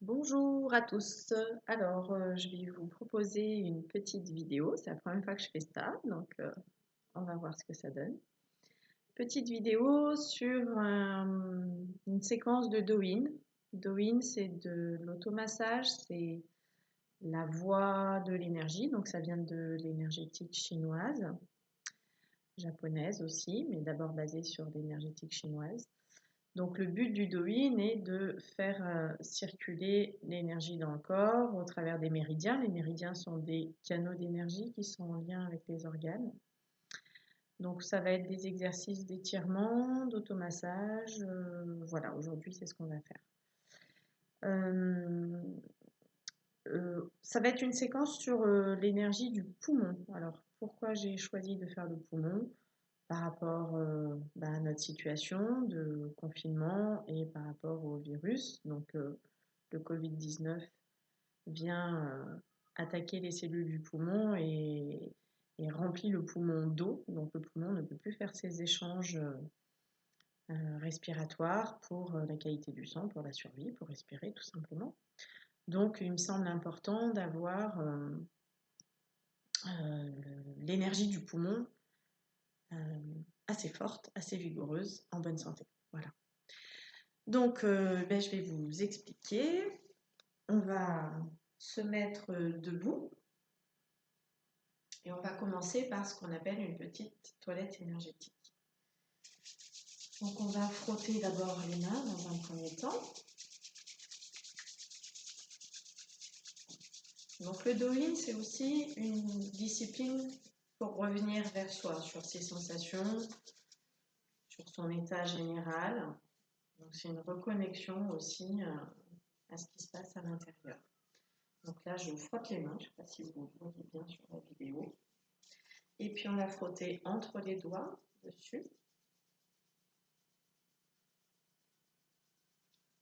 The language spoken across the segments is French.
Bonjour à tous. Alors, je vais vous proposer une petite vidéo. C'est la première fois que je fais ça, donc on va voir ce que ça donne. Petite vidéo sur une séquence de Douyin. Douyin, c'est de l'automassage, c'est la voie de l'énergie, donc ça vient de l'énergétique chinoise, japonaise aussi, mais d'abord basée sur l'énergétique chinoise. Donc le but du Douyin est de faire circuler l'énergie dans le corps au travers des méridiens. Les méridiens sont des canaux d'énergie qui sont en lien avec les organes. Donc ça va être des exercices d'étirement, d'automassage. Voilà, aujourd'hui c'est ce qu'on va faire. Euh, Ça va être une séquence sur l'énergie du poumon. Alors pourquoi j'ai choisi de faire le poumon? Par rapport à notre situation de confinement et par rapport au virus. Donc le Covid-19 vient attaquer les cellules du poumon et remplit le poumon d'eau. Donc le poumon ne peut plus faire ses échanges respiratoires pour la qualité du sang, pour la survie, pour respirer tout simplement. Donc il me semble important d'avoir l'énergie du poumon assez forte, assez vigoureuse, en bonne santé. Voilà. Donc, je vais vous expliquer. On va se mettre debout et on va commencer par ce qu'on appelle une petite toilette énergétique. Donc, on va frotter d'abord les mains dans un premier temps. Donc, le Douyin, c'est aussi une discipline pour revenir vers soi, sur ses sensations, sur son état général. Donc, c'est une reconnexion aussi à ce qui se passe à l'intérieur. Donc là, je frotte les mains, je ne sais pas si vous voyez bien sur la vidéo. Et puis on va frotter entre les doigts dessus,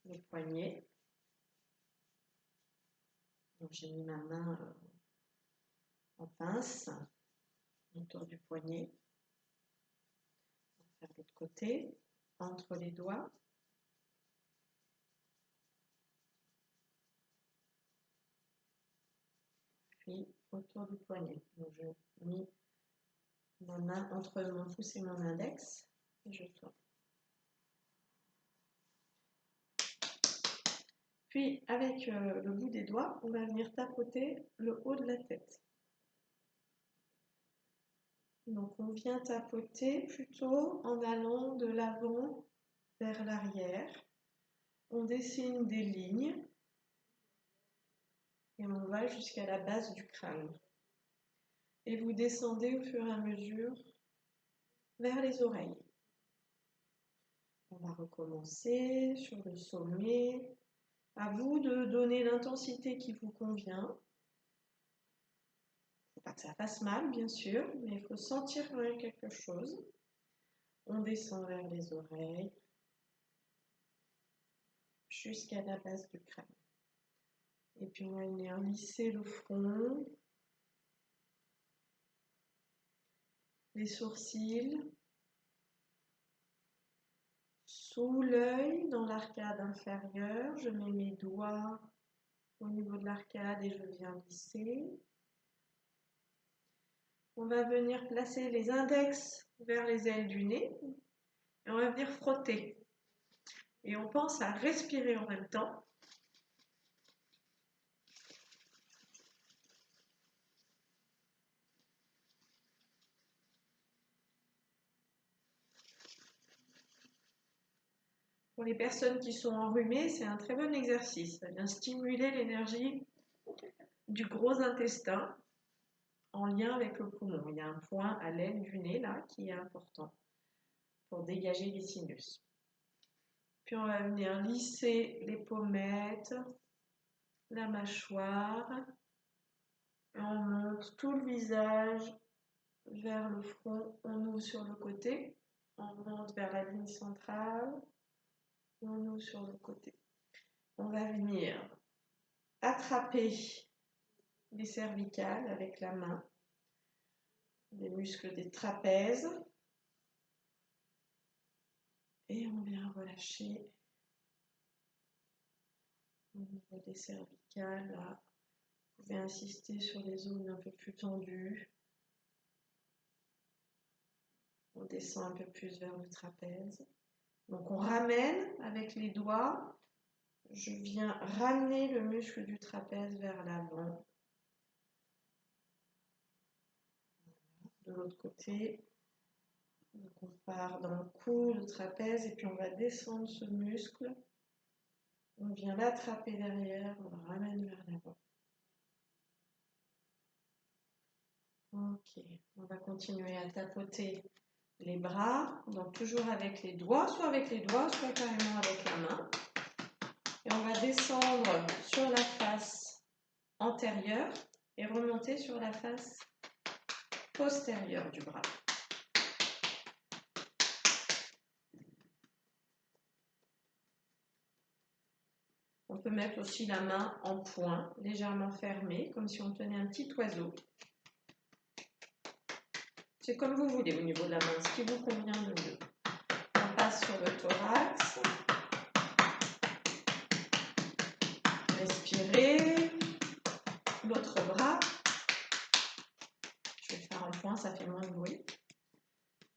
les poignets. Donc j'ai mis ma main en pince autour du poignet. On va faire l'autre côté, entre les doigts. Puis autour du poignet. Donc je mets ma main entre mon pouce et mon index et je tourne. Puis avec le bout des doigts, on va venir tapoter le haut de la tête. Donc on vient tapoter plutôt en allant de l'avant vers l'arrière. On dessine des lignes et on va jusqu'à la base du crâne. Et vous descendez au fur et à mesure vers les oreilles. On va recommencer sur le sommet. À vous de donner l'intensité qui vous convient. Il ne faut pas que ça fasse mal, bien sûr, mais il faut sentir quand même quelque chose. On descend vers les oreilles jusqu'à la base du crâne. Et puis on va venir lisser le front, les sourcils, sous l'œil, dans l'arcade inférieure. Je mets mes doigts au niveau de l'arcade et je viens lisser. On va venir placer les index vers les ailes du nez et on va venir frotter. Et on pense à respirer en même temps. Pour les personnes qui sont enrhumées, c'est un très bon exercice. Ça vient stimuler l'énergie du gros intestin en lien avec le poumon. Il y a un point à l'aile du nez là qui est important pour dégager les sinus. Puis on va venir lisser les pommettes, la mâchoire. Et on monte tout le visage vers le front. On ouvre sur le côté. On monte vers la ligne centrale. Et on ouvre sur le côté. On va venir attraper les cervicales avec la main, les muscles des trapèzes. Et on vient relâcher Au niveau des cervicales, là, vous pouvez insister sur les zones un peu plus tendues. On descend un peu plus vers le trapèze. Donc on ramène avec les doigts. Je viens ramener le muscle du trapèze vers l'avant. De l'autre côté. Donc on part dans le cou, le trapèze, et puis on va descendre ce muscle. On vient l'attraper derrière, on le ramène vers l'avant. Ok, on va continuer à tapoter les bras, donc toujours avec les doigts, soit carrément avec la main. Et on va descendre sur la face antérieure et remonter sur la face postérieure du bras. On peut mettre aussi la main en poing, légèrement fermée, comme si on tenait un petit oiseau. C'est comme vous voulez au niveau de la main, ce qui vous convient le mieux. On passe sur le thorax. Respirez. L'autre bras. Je vais le faire en poing, ça fait moins de bruit.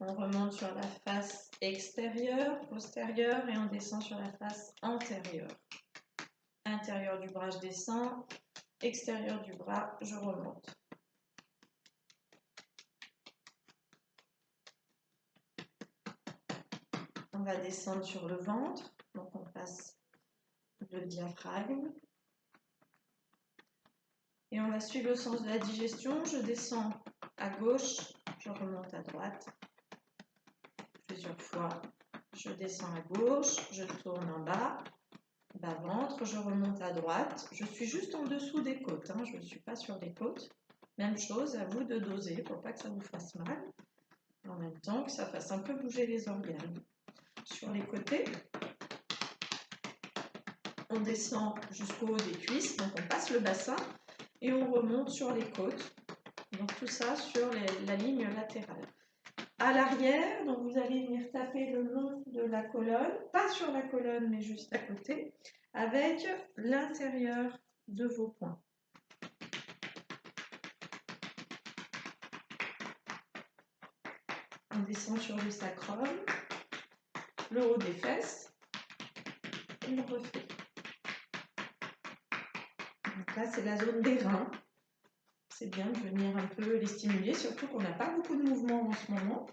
On remonte sur la face extérieure, postérieure, et on descend sur la face antérieure. Intérieur du bras, je descends. Extérieur du bras, je remonte. On va descendre sur le ventre, donc on passe le diaphragme. Et on va suivre le sens de la digestion. Je descends à gauche, je remonte à droite. Plusieurs fois, je descends à gauche, je tourne en bas, bas-ventre, je remonte à droite. Je suis juste en dessous des côtes, hein, je ne suis pas sur les côtes. Même chose, à vous de doser pour pas que ça vous fasse mal. En même temps que ça fasse un peu bouger les organes. Sur les côtés, on descend jusqu'au haut des cuisses, donc on passe le bassin et on remonte sur les côtes. Donc tout ça sur la ligne latérale. À l'arrière, donc vous allez venir taper le long de la colonne, pas sur la colonne mais juste à côté, avec l'intérieur de vos poings. On descend sur le sacrum, le haut des fesses, et on refait. Donc là, c'est la zone des reins. C'est bien de venir un peu les stimuler, surtout qu'on n'a pas beaucoup de mouvement en ce moment.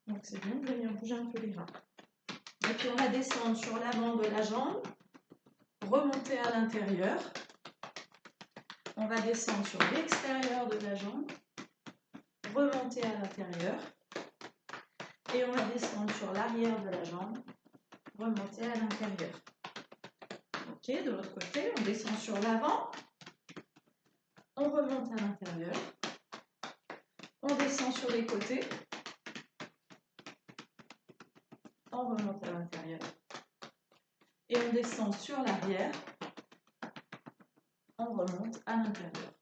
Donc c'est bien de venir bouger un peu les reins. Et puis on va descendre sur l'avant de la jambe, remonter à l'intérieur. On va descendre sur l'extérieur de la jambe, remonter à l'intérieur. Et on va descendre sur l'arrière de la jambe, remonter à l'intérieur. Ok, de l'autre côté, on descend sur l'avant, on remonte à l'intérieur, on descend sur les côtés, on remonte à l'intérieur, et on descend sur l'arrière, on remonte à l'intérieur.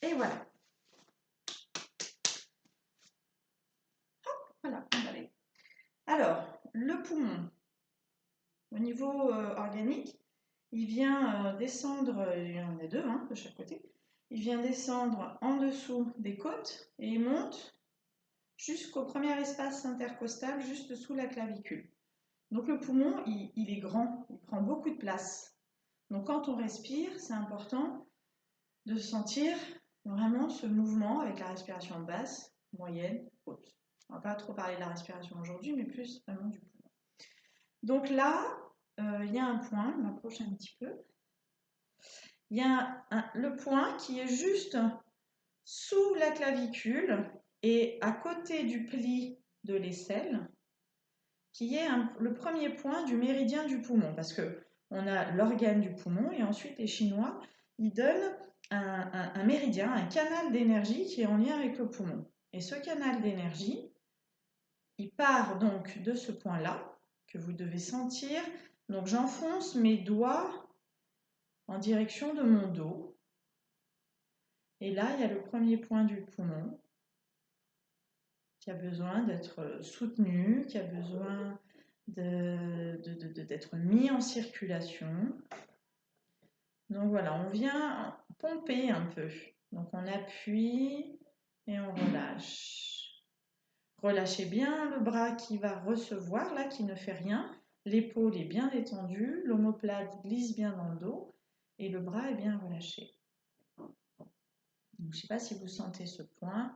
Et voilà. Hop, voilà, on va aller. Alors, le poumon, au niveau organique, il vient descendre, il y en a deux de chaque côté, il vient descendre en dessous des côtes et il monte jusqu'au premier espace intercostal, juste sous la clavicule. Donc le poumon, il est grand, il prend beaucoup de place. Donc quand on respire, c'est important de sentir vraiment ce mouvement avec la respiration basse, moyenne, haute. On ne va pas trop parler de la respiration aujourd'hui, mais plus vraiment du poumon. Donc là, il y a un point, je m'approche un petit peu. Il y a le point qui est juste sous la clavicule et à côté du pli de l'aisselle, qui est le premier point du méridien du poumon, parce qu'on a l'organe du poumon et ensuite les Chinois, ils donnent un méridien, un canal d'énergie qui est en lien avec le poumon. Et ce canal d'énergie, il part donc de ce point-là, que vous devez sentir. Donc j'enfonce mes doigts en direction de mon dos. Et là, il y a le premier point du poumon qui a besoin d'être soutenu, qui a besoin d'être mis en circulation. Donc voilà, on vient pomper un peu. Donc on appuie et on relâche. Relâchez bien le bras qui va recevoir, là, qui ne fait rien. L'épaule est bien détendue, l'omoplate glisse bien dans le dos et le bras est bien relâché. Donc, je ne sais pas si vous sentez ce point.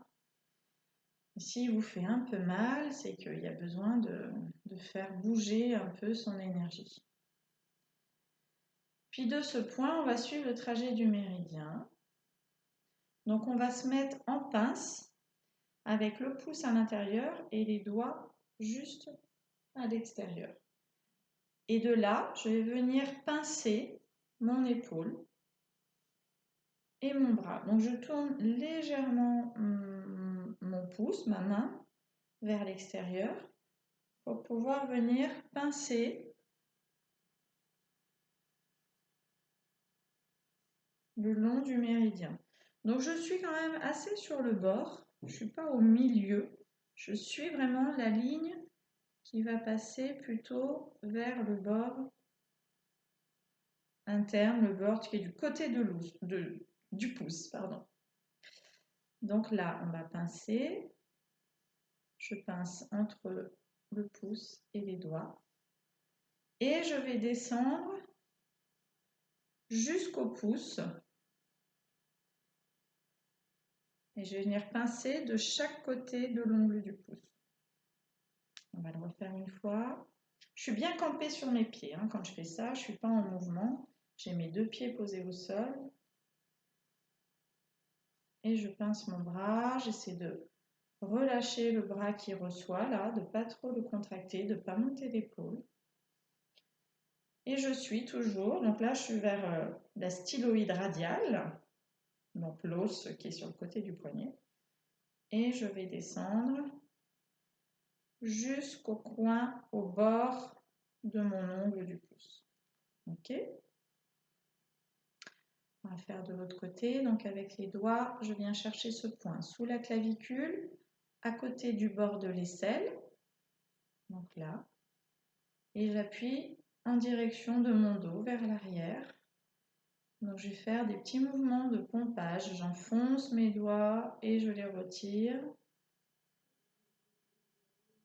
S'il vous fait un peu mal, c'est qu'il y a besoin de faire bouger un peu son énergie. Puis de ce point, on va suivre le trajet du méridien. Donc on va se mettre en pince avec le pouce à l'intérieur et les doigts juste à l'extérieur. Et de là, je vais venir pincer mon épaule et mon bras. Donc je tourne légèrement mon pouce, ma main, vers l'extérieur pour pouvoir venir pincer le long du méridien. Donc je suis quand même assez sur le bord, je ne suis pas au milieu, je suis vraiment la ligne qui va passer plutôt vers le bord interne, le bord qui est du côté du pouce. Pardon. Donc là, on va pincer. Je pince entre le pouce et les doigts. Et je vais descendre jusqu'au pouce. Et je vais venir pincer de chaque côté de l'ongle du pouce. On va le refaire une fois. Je suis bien campée sur mes pieds. Hein. Quand je fais ça, je ne suis pas en mouvement. J'ai mes deux pieds posés au sol. Et je pince mon bras. J'essaie de relâcher le bras qui reçoit, là, de ne pas trop le contracter, de ne pas monter l'épaule. Et je suis toujours, donc là je suis vers la styloïde radiale, donc l'os qui est sur le côté du poignet. Et je vais descendre jusqu'au coin, au bord de mon ongle du pouce. Ok ? On va faire de l'autre côté. Donc avec les doigts, je viens chercher ce point sous la clavicule, à côté du bord de l'aisselle. Donc là. Et j'appuie en direction de mon dos vers l'arrière. Donc je vais faire des petits mouvements de pompage. J'enfonce mes doigts et je les retire.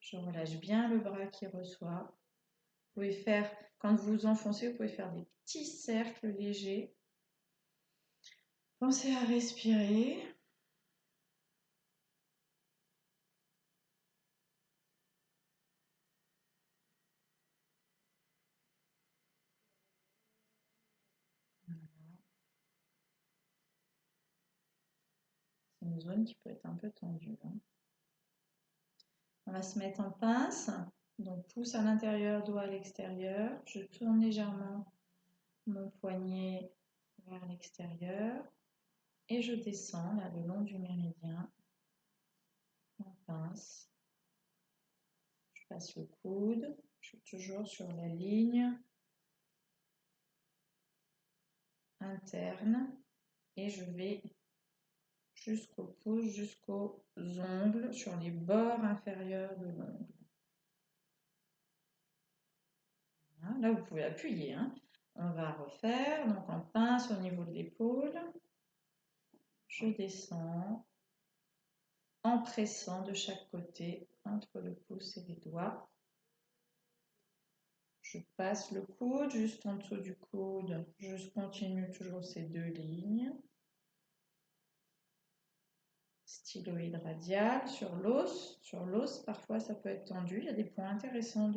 Je relâche bien le bras qui reçoit. Vous pouvez faire, quand vous enfoncez, vous pouvez faire des petits cercles légers. Pensez à respirer. C'est une zone qui peut être un peu tendue. Hein. On va se mettre en pince. Donc pouce à l'intérieur, doigt à l'extérieur. Je tourne légèrement mon poignet vers l'extérieur. Et je descends là, le long du méridien. En pince. Je passe le coude. Je suis toujours sur la ligne interne. Et je vais jusqu'au pouce, jusqu'aux ongles, sur les bords inférieurs de l'ongle. Voilà, là, vous pouvez appuyer. Hein. On va refaire, donc en pince au niveau de l'épaule. Je descends en pressant de chaque côté entre le pouce et les doigts. Je passe le coude juste en dessous du coude. Je continue toujours ces deux lignes. Styloïde radiale sur l'os. Sur l'os, parfois ça peut être tendu. Il y a des points intéressants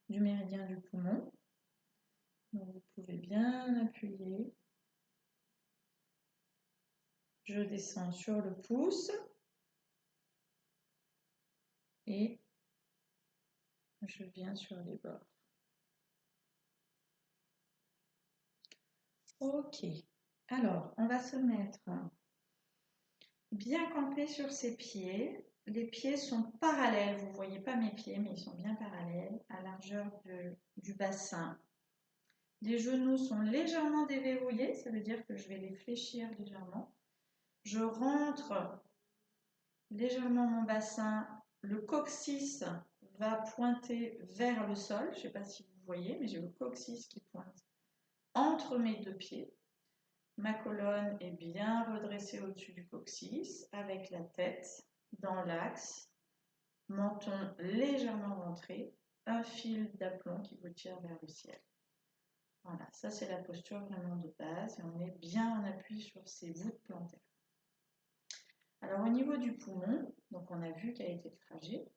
du méridien du poumon. Donc vous pouvez bien appuyer. Je descends sur le pouce et je viens sur les bords. Ok, alors on va se mettre bien campé sur ses pieds. Les pieds sont parallèles, vous ne voyez pas mes pieds, mais ils sont bien parallèles à largeur du bassin. Les genoux sont légèrement déverrouillés, ça veut dire que je vais les fléchir légèrement. Je rentre légèrement mon bassin, le coccyx va pointer vers le sol. Je ne sais pas si vous voyez, mais j'ai le coccyx qui pointe entre mes deux pieds. Ma colonne est bien redressée au-dessus du coccyx avec la tête dans l'axe, menton légèrement rentré, un fil d'aplomb qui vous tire vers le ciel. Voilà, ça c'est la posture vraiment de base et on est bien en appui sur ces voûtes plantaires. Alors au niveau du poumon, donc on a vu quel était le trajet.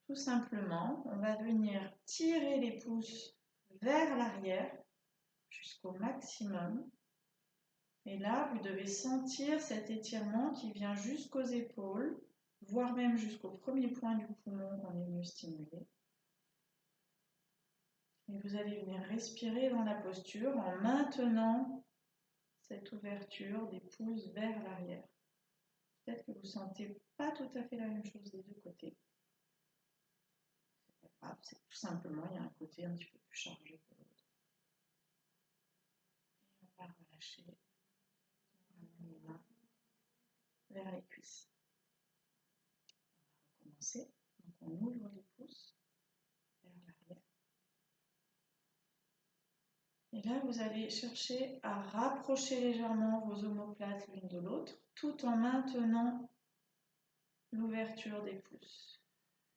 Tout simplement, on va venir tirer les pouces vers l'arrière jusqu'au maximum. Et là, vous devez sentir cet étirement qui vient jusqu'aux épaules, voire même jusqu'au premier point du poumon qu'on est venu stimuler. Et vous allez venir respirer dans la posture en maintenant cette ouverture des pouces vers l'arrière. Peut-être que vous ne sentez pas tout à fait la même chose des deux côtés. C'est pas grave, c'est tout simplement, il y a un côté un petit peu plus chargé que l'autre. Et on va relâcher. Les mains vers les cuisses. On va recommencer. Donc on ouvre les pouces vers l'arrière. Et là, vous allez chercher à rapprocher légèrement vos omoplates l'une de l'autre, tout en maintenant l'ouverture des pouces.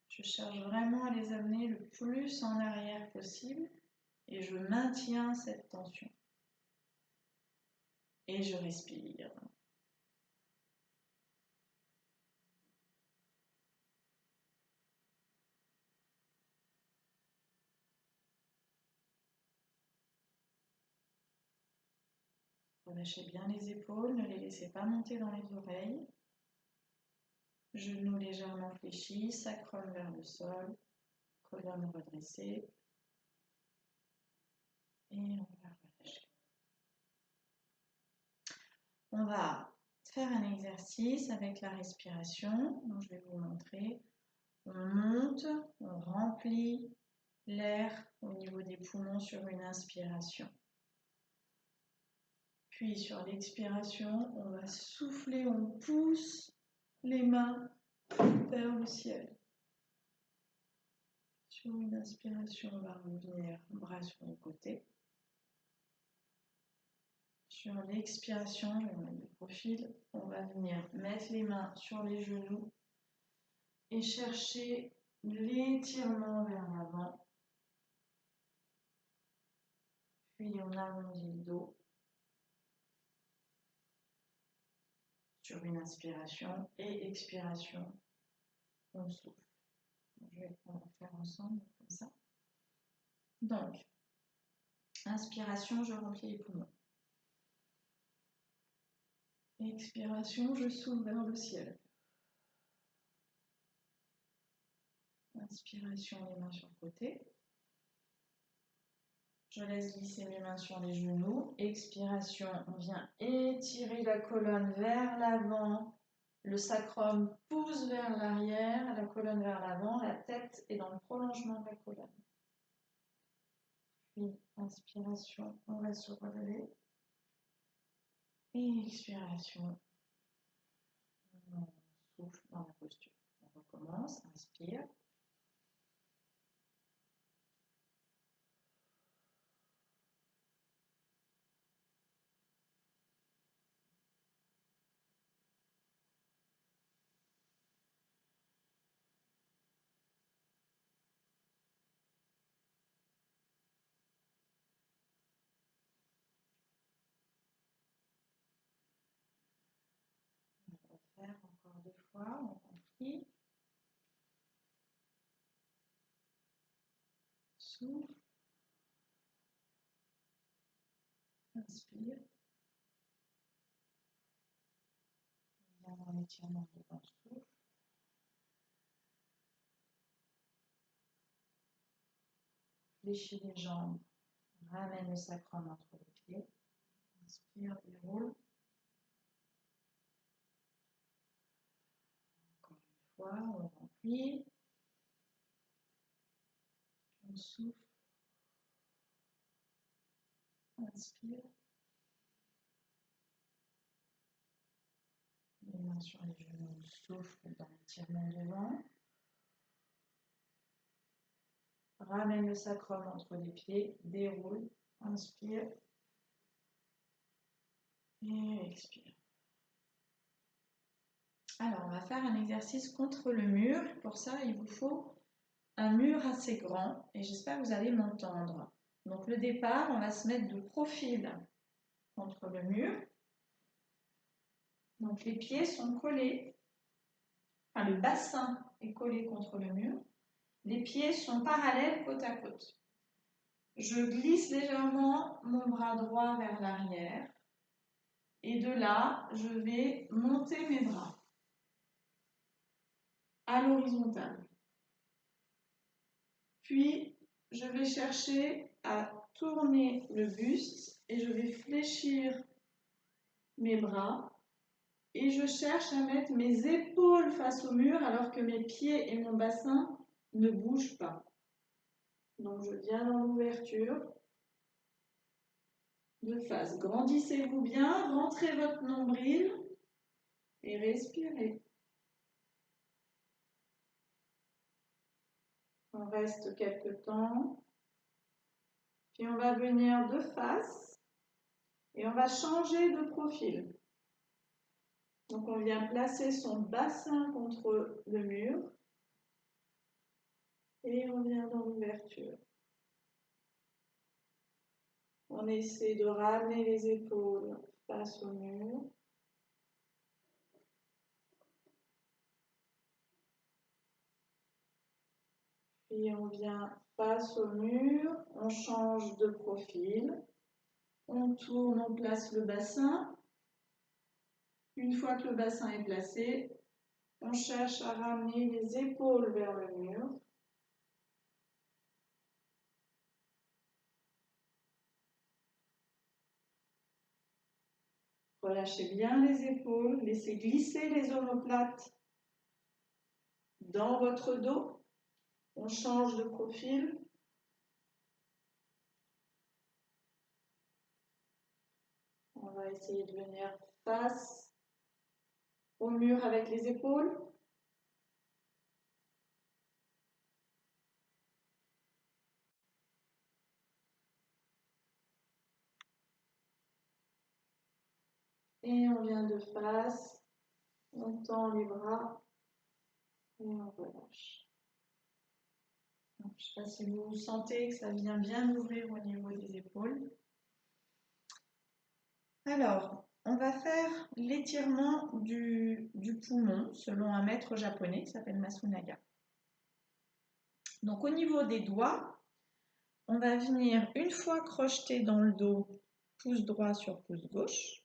Je cherche vraiment à les amener le plus en arrière possible et je maintiens cette tension. Et je respire. Relâchez bien les épaules, ne les laissez pas monter dans les oreilles. Genoux légèrement fléchis, sacrum vers le sol, colonne redressée. Et on va relâcher. On va faire un exercice avec la respiration. Donc je vais vous montrer. On monte, on remplit l'air au niveau des poumons sur une inspiration. Puis sur l'expiration, on va souffler, on pousse les mains vers le ciel. Sur une inspiration, on va revenir bras sur le côté. Sur l'expiration, je vais mettre le profil, on va venir mettre les mains sur les genoux et chercher l'étirement vers l'avant. Puis on arrondit le dos. Sur une inspiration et expiration, on souffle. On va faire ensemble comme ça. Donc, inspiration, je remplis les poumons. Expiration, je souffle vers le ciel. Inspiration, les mains sur le côté. Je laisse glisser mes mains sur les genoux. Expiration, on vient étirer la colonne vers l'avant. Le sacrum pousse vers l'arrière, la colonne vers l'avant, la tête est dans le prolongement de la colonne. Puis, inspiration, on va se relever. Et expiration, on souffle dans la posture. On recommence, inspire. On va faire encore 2 fois, on remplit. Souffle. Inspire. On va dans l'étirement devant le souffle. Fléchis les jambes. Ramène le sacrum entre les pieds. Inspire, déroule. Encore une fois, on remplit. On souffle. Inspire. Les mains sur les genoux, souffle dans l'étirement devant. Ramène le sacrum entre les pieds, déroule, inspire et expire. Alors, on va faire un exercice contre le mur. Pour ça, il vous faut un mur assez grand et j'espère que vous allez m'entendre. Donc, le départ, on va se mettre de profil contre le mur. Donc, les pieds sont collés. Enfin, le bassin est collé contre le mur. Les pieds sont parallèles côte à côte. Je glisse légèrement mon bras droit vers l'arrière et de là, je vais monter mes bras à l'horizontale. Puis, je vais chercher à tourner le buste et je vais fléchir mes bras et je cherche à mettre mes épaules face au mur alors que mes pieds et mon bassin ne bougent pas. Donc, je viens dans l'ouverture de face. Grandissez-vous bien, rentrez votre nombril et respirez. On reste quelques temps. Puis on va venir de face et on va changer de profil. Donc on vient placer son bassin contre le mur et on vient dans l'ouverture. On essaie de ramener les épaules face au mur. Puis on vient face au mur, on change de profil. On tourne, on place le bassin. Une fois que le bassin est placé, on cherche à ramener les épaules vers le mur. Relâchez bien les épaules, laissez glisser les omoplates dans votre dos. On change de profil. On va essayer de venir face au mur avec les épaules. Et on vient de face. On tend les bras et on relâche. Donc, je ne sais pas si vous sentez que ça vient bien ouvrir au niveau des épaules. Alors, on va faire l'étirement du poumon selon un maître japonais qui s'appelle Masunaga. Donc, au niveau des doigts, on va venir une fois crocheter dans le dos, pouce droit sur pouce gauche.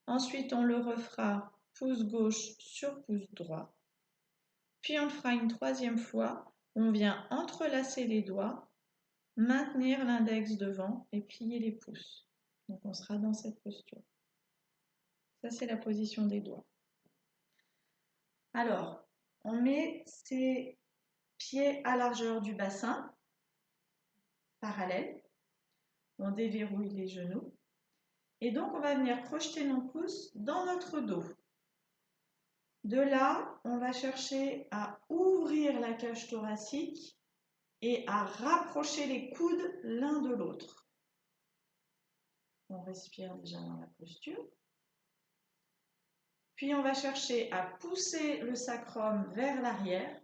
Ensuite, on le refera pouce gauche sur pouce droit. Puis, on le fera une troisième fois. On vient entrelacer les doigts, maintenir l'index devant et plier les pouces. Donc, on sera dans cette posture. Ça, c'est la position des doigts. Alors, on met ses pieds à largeur du bassin, parallèle. On déverrouille les genoux. Et donc, on va venir crocheter nos pouces dans notre dos. De là, on va chercher à ouvrir la cage thoracique et à rapprocher les coudes l'un de l'autre. On respire déjà dans la posture. Puis, on va chercher à pousser le sacrum vers l'arrière.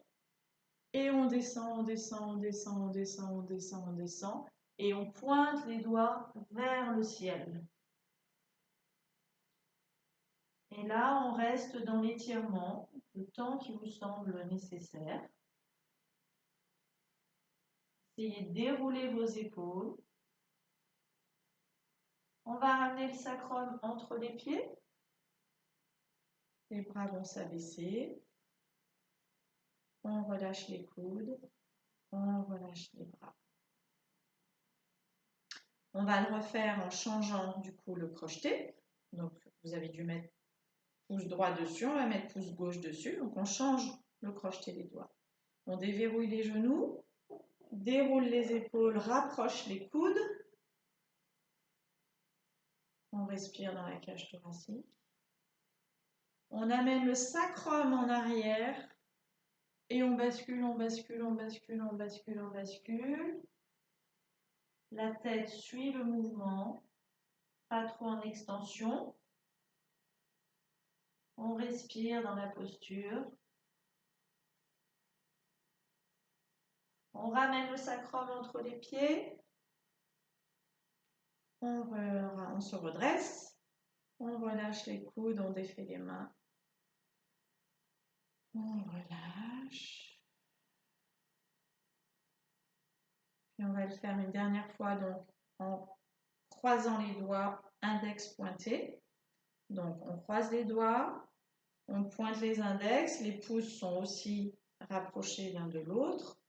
Et on descend, on descend, on descend, on descend, on descend, on descend. Et on pointe les doigts vers le ciel. Et là, on reste dans l'étirement le temps qui vous semble nécessaire. Essayez de dérouler vos épaules. On va ramener le sacrum entre les pieds. Les bras vont s'abaisser. On relâche les coudes. On relâche les bras. On va le refaire en changeant du coup le crocheté. Donc, vous avez dû mettre pouce droit dessus. On va mettre pouce gauche dessus. Donc, on change le crocheté des doigts. On déverrouille les genoux. Déroule les épaules, rapproche les coudes. On respire dans la cage thoracique. On amène le sacrum en arrière Et on bascule, on bascule, on bascule, on bascule, on bascule. La tête suit le mouvement, pas trop en extension. On respire dans la posture. On ramène le sacrum entre les pieds. On se redresse. On relâche les coudes, on défait les mains. On relâche. Et on va le faire une dernière fois donc en croisant les doigts, index pointé. Donc on croise les doigts, on pointe les index, les pouces sont aussi rapprochés l'un de l'autre,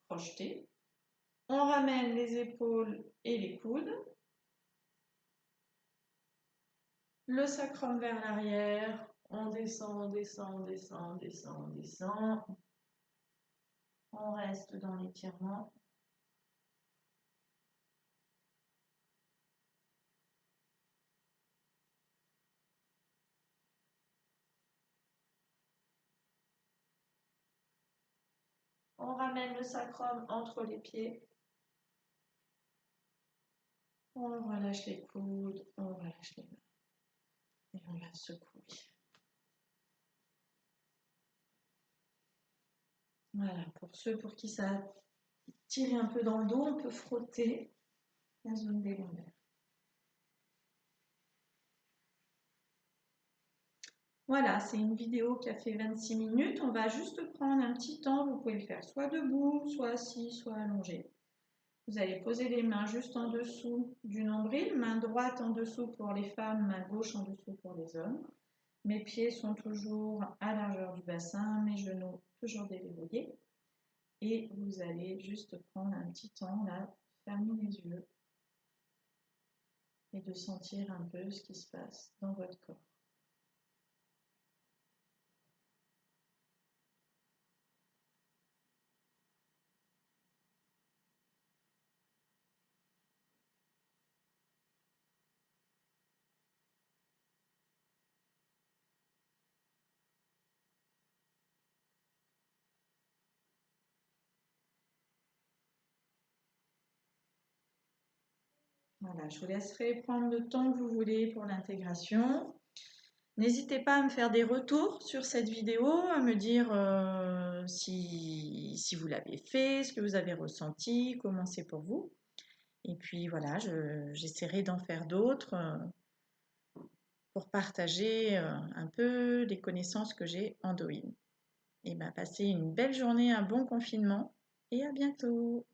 crochetés. On ramène les épaules et les coudes. Le sacrum vers l'arrière. On descend, on descend, on descend, on descend, on descend. On reste dans l'étirement. On ramène le sacrum entre les pieds. On relâche les coudes, on relâche les mains. Et on va secouer. Voilà, pour ceux pour qui ça tire un peu dans le dos, on peut frotter la zone des lombaires. Voilà, c'est une vidéo qui a fait 26 minutes. On va juste prendre un petit temps. Vous pouvez le faire soit debout, soit assis, soit allongé. Vous allez poser les mains juste en dessous du nombril, main droite en dessous pour les femmes, main gauche en dessous pour les hommes. Mes pieds sont toujours à largeur du bassin, mes genoux toujours déverrouillés. Et vous allez juste prendre un petit temps là, fermer les yeux et de sentir un peu ce qui se passe dans votre corps. Voilà, je vous laisserai prendre le temps que vous voulez pour l'intégration. N'hésitez pas à me faire des retours sur cette vidéo, à me dire si vous l'avez fait, ce que vous avez ressenti, comment c'est pour vous. Et puis voilà, j'essaierai d'en faire d'autres pour partager un peu les connaissances que j'ai en Douyin. Et bien, passez une belle journée, un bon confinement et à bientôt.